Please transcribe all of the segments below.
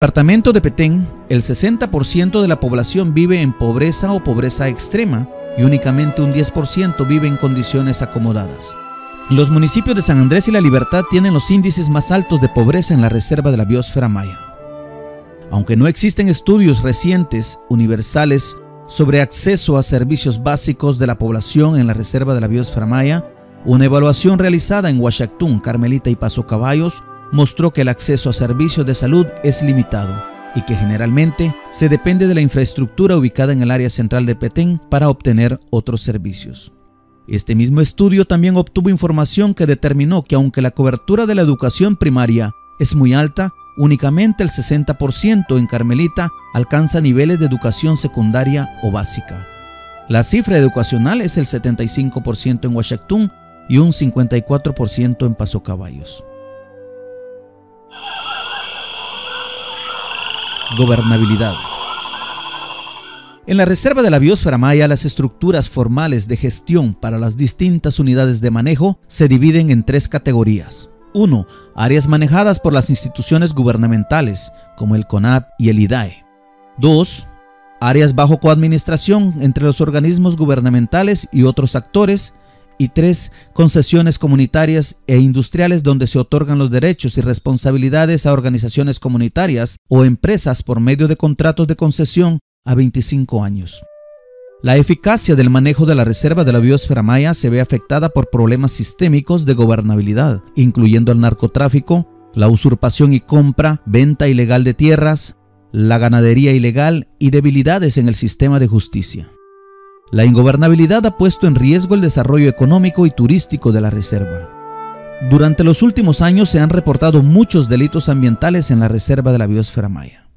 departamento de Petén, el 60% de la población vive en pobreza o pobreza extrema y únicamente un 10% vive en condiciones acomodadas. Los municipios de San Andrés y La Libertad tienen los índices más altos de pobreza en la reserva de la biosfera maya. Aunque no existen estudios recientes universales sobre acceso a servicios básicos de la población en la reserva de la biosfera maya, una evaluación realizada en Huachactún, Carmelita y Paso Caballos mostró que el acceso a servicios de salud es limitado y que generalmente se depende de la infraestructura ubicada en el área central de Petén para obtener otros servicios. Este mismo estudio también obtuvo información que determinó que aunque la cobertura de la educación primaria es muy alta, únicamente el 60% en Carmelita alcanza niveles de educación secundaria o básica. La cifra educacional es el 75% en Huachactún y un 54% en Paso Caballos. Gobernabilidad. En la reserva de la biosfera maya, las estructuras formales de gestión para las distintas unidades de manejo se dividen en tres categorías. 1. Áreas manejadas por las instituciones gubernamentales, como el CONAP y el IDAE. 2. Áreas bajo coadministración entre los organismos gubernamentales y otros actores. Y 3. Concesiones comunitarias e industriales donde se otorgan los derechos y responsabilidades a organizaciones comunitarias o empresas por medio de contratos de concesión a 25 años. La eficacia del manejo de la reserva de la biosfera maya se ve afectada por problemas sistémicos de gobernabilidad, incluyendo el narcotráfico, la usurpación y compra, venta ilegal de tierras, la ganadería ilegal y debilidades en el sistema de justicia. La ingobernabilidad ha puesto en riesgo el desarrollo económico y turístico de la reserva. Durante los últimos años se han reportado muchos delitos ambientales en la reserva de la biosfera maya.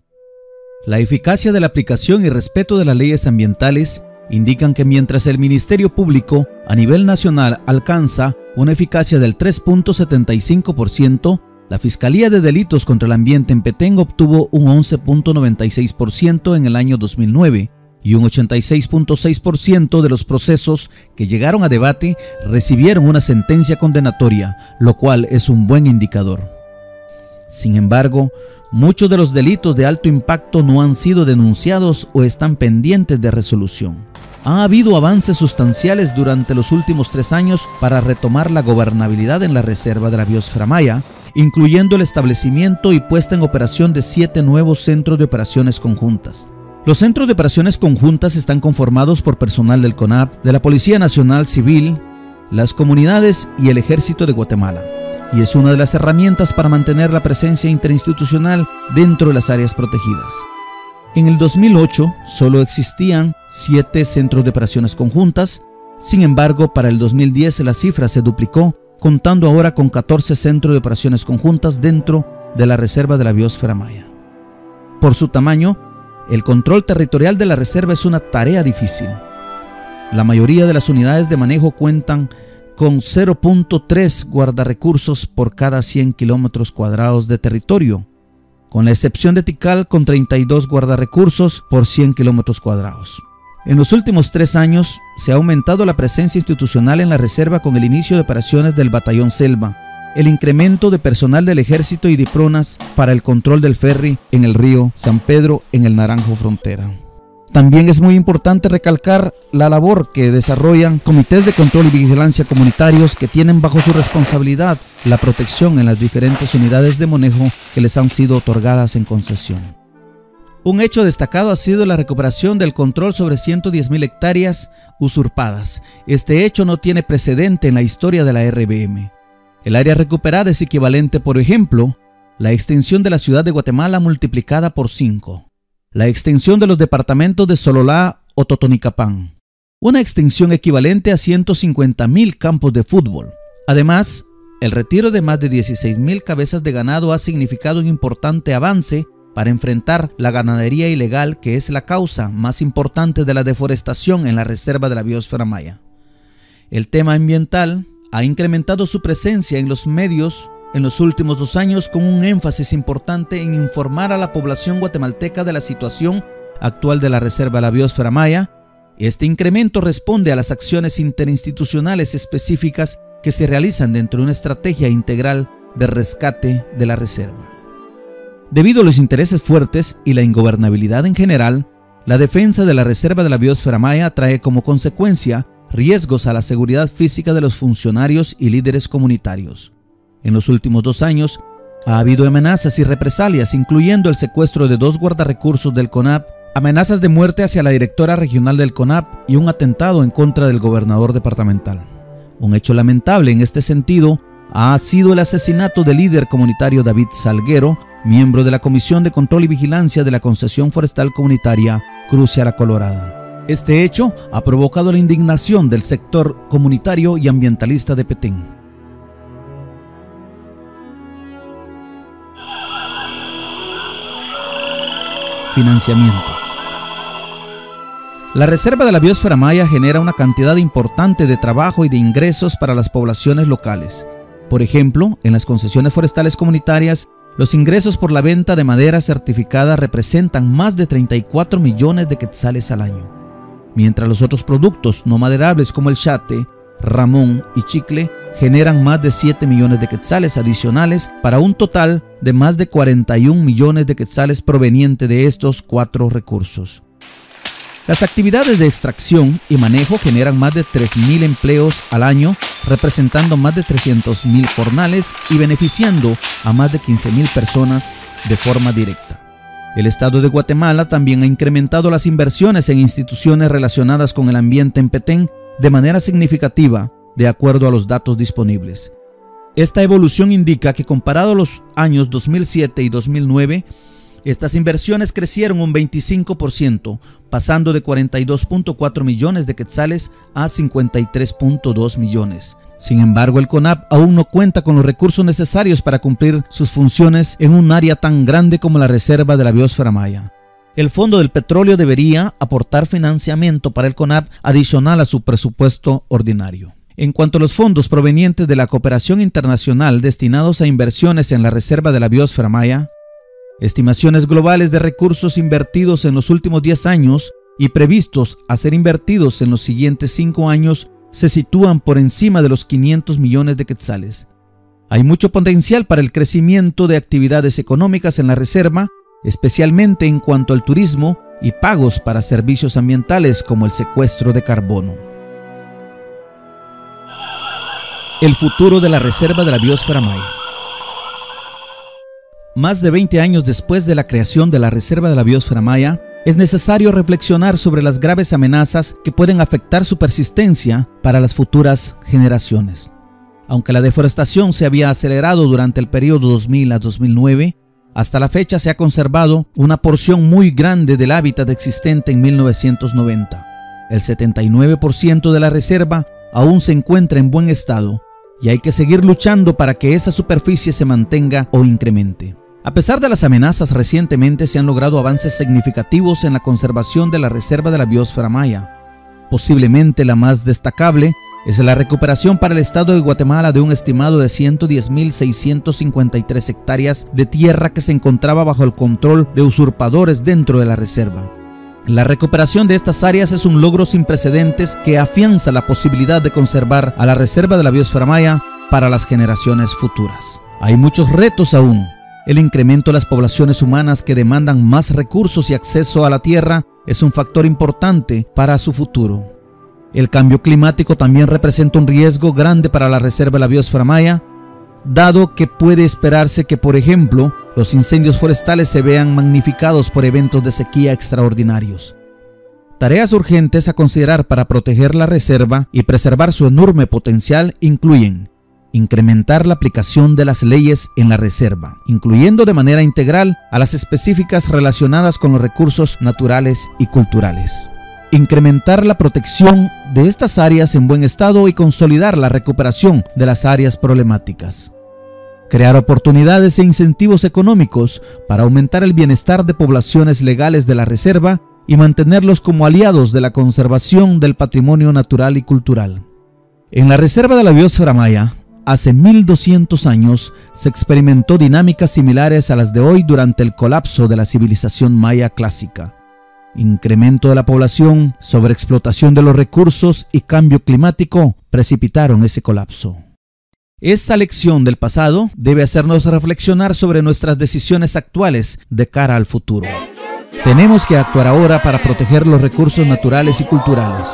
La eficacia de la aplicación y respeto de las leyes ambientales indican que mientras el Ministerio Público a nivel nacional alcanza una eficacia del 3.75%, la Fiscalía de Delitos contra el Ambiente en Petén obtuvo un 11.96% en el año 2009, y un 86.6% de los procesos que llegaron a debate recibieron una sentencia condenatoria, lo cual es un buen indicador. Sin embargo, muchos de los delitos de alto impacto no han sido denunciados o están pendientes de resolución. Ha habido avances sustanciales durante los últimos 3 años para retomar la gobernabilidad en la reserva de la biosfera maya, incluyendo el establecimiento y puesta en operación de 7 nuevos centros de operaciones conjuntas. Los centros de operaciones conjuntas están conformados por personal del CONAP, de la Policía Nacional Civil, las comunidades y el Ejército de Guatemala, y es una de las herramientas para mantener la presencia interinstitucional dentro de las áreas protegidas. En el 2008 solo existían 7 centros de operaciones conjuntas, sin embargo para el 2010 la cifra se duplicó, contando ahora con 14 centros de operaciones conjuntas dentro de la reserva de la biosfera maya. Por su tamaño, el control territorial de la reserva es una tarea difícil. La mayoría de las unidades de manejo cuentan con 0.3 guardarrecursos por cada 100 kilómetros cuadrados de territorio, con la excepción de Tikal con 32 guardarrecursos por 100 kilómetros cuadrados. En los últimos 3 años se ha aumentado la presencia institucional en la reserva con el inicio de operaciones del Batallón Selva, el incremento de personal del Ejército y DIPRONAS para el control del ferry en el río San Pedro en el Naranjo Frontera. También es muy importante recalcar la labor que desarrollan comités de control y vigilancia comunitarios que tienen bajo su responsabilidad la protección en las diferentes unidades de manejo que les han sido otorgadas en concesión. Un hecho destacado ha sido la recuperación del control sobre 110.000 hectáreas usurpadas. Este hecho no tiene precedente en la historia de la RBM. El área recuperada es equivalente, por ejemplo, la extensión de la ciudad de Guatemala multiplicada por 5, la extensión de los departamentos de Sololá o Totonicapán, una extensión equivalente a 150.000 campos de fútbol. Además, el retiro de más de 16.000 cabezas de ganado ha significado un importante avance para enfrentar la ganadería ilegal, que es la causa más importante de la deforestación en la reserva de la biosfera maya. El tema ambiental ha incrementado su presencia en los medios en los últimos 2 años con un énfasis importante en informar a la población guatemalteca de la situación actual de la reserva de la biosfera maya. Este incremento responde a las acciones interinstitucionales específicas que se realizan dentro de una estrategia integral de rescate de la reserva. Debido a los intereses fuertes y la ingobernabilidad en general, la defensa de la Reserva de la Biosfera Maya trae como consecuencia riesgos a la seguridad física de los funcionarios y líderes comunitarios. En los últimos 2 años, ha habido amenazas y represalias, incluyendo el secuestro de 2 guardarrecursos del CONAP, amenazas de muerte hacia la directora regional del CONAP y un atentado en contra del gobernador departamental. Un hecho lamentable en este sentido ha sido el asesinato del líder comunitario David Salguero, miembro de la Comisión de Control y Vigilancia de la Concesión Forestal Comunitaria Cruce a la Colorada. Este hecho ha provocado la indignación del sector comunitario y ambientalista de Petén. Financiamiento. La Reserva de la Biosfera Maya genera una cantidad importante de trabajo y de ingresos para las poblaciones locales. Por ejemplo, en las concesiones forestales comunitarias, los ingresos por la venta de madera certificada representan más de 34 millones de quetzales al año, mientras los otros productos no maderables como el chate, ramón y chicle generan más de 7 millones de quetzales adicionales para un total de más de 41 millones de quetzales proveniente de estos 4 recursos. Las actividades de extracción y manejo generan más de 3.000 empleos al año, representando más de 300.000 jornales y beneficiando a más de 15.000 personas de forma directa. El Estado de Guatemala también ha incrementado las inversiones en instituciones relacionadas con el ambiente en Petén de manera significativa, de acuerdo a los datos disponibles. Esta evolución indica que comparado a los años 2007 y 2009, estas inversiones crecieron un 25%, pasando de 42.4 millones de quetzales a 53.2 millones. Sin embargo, el CONAP aún no cuenta con los recursos necesarios para cumplir sus funciones en un área tan grande como la Reserva de la Biosfera Maya. El Fondo del Petróleo debería aportar financiamiento para el CONAP adicional a su presupuesto ordinario. En cuanto a los fondos provenientes de la cooperación internacional destinados a inversiones en la Reserva de la Biosfera Maya, estimaciones globales de recursos invertidos en los últimos 10 años y previstos a ser invertidos en los siguientes 5 años se sitúan por encima de los 500 millones de quetzales. Hay mucho potencial para el crecimiento de actividades económicas en la reserva, especialmente en cuanto al turismo y pagos para servicios ambientales como el secuestro de carbono. El futuro de la Reserva de la Biosfera Maya. Más de 20 años después de la creación de la Reserva de la Biosfera Maya, es necesario reflexionar sobre las graves amenazas que pueden afectar su persistencia para las futuras generaciones. Aunque la deforestación se había acelerado durante el periodo 2000 a 2009, hasta la fecha se ha conservado una porción muy grande del hábitat existente en 1990. El 79% de la reserva aún se encuentra en buen estado y hay que seguir luchando para que esa superficie se mantenga o incremente. A pesar de las amenazas, recientemente se han logrado avances significativos en la conservación de la Reserva de la Biosfera Maya. Posiblemente la más destacable es la recuperación para el Estado de Guatemala de un estimado de 110.653 hectáreas de tierra que se encontraba bajo el control de usurpadores dentro de la reserva. La recuperación de estas áreas es un logro sin precedentes que afianza la posibilidad de conservar a la Reserva de la Biosfera Maya para las generaciones futuras. Hay muchos retos aún. El incremento de las poblaciones humanas que demandan más recursos y acceso a la tierra es un factor importante para su futuro. El cambio climático también representa un riesgo grande para la Reserva de la Biosfera Maya, dado que puede esperarse que, por ejemplo, los incendios forestales se vean magnificados por eventos de sequía extraordinarios. Tareas urgentes a considerar para proteger la reserva y preservar su enorme potencial incluyen incrementar la aplicación de las leyes en la reserva, incluyendo de manera integral a las específicas relacionadas con los recursos naturales y culturales. Incrementar la protección de estas áreas en buen estado y consolidar la recuperación de las áreas problemáticas. Crear oportunidades e incentivos económicos para aumentar el bienestar de poblaciones legales de la reserva y mantenerlos como aliados de la conservación del patrimonio natural y cultural. En la Reserva de la Biosfera Maya, hace 1200 años se experimentó dinámicas similares a las de hoy durante el colapso de la civilización maya clásica. Incremento de la población, sobreexplotación de los recursos y cambio climático precipitaron ese colapso. Esta lección del pasado debe hacernos reflexionar sobre nuestras decisiones actuales de cara al futuro. Tenemos que actuar ahora para proteger los recursos naturales y culturales,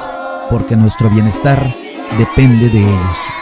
porque nuestro bienestar depende de ellos.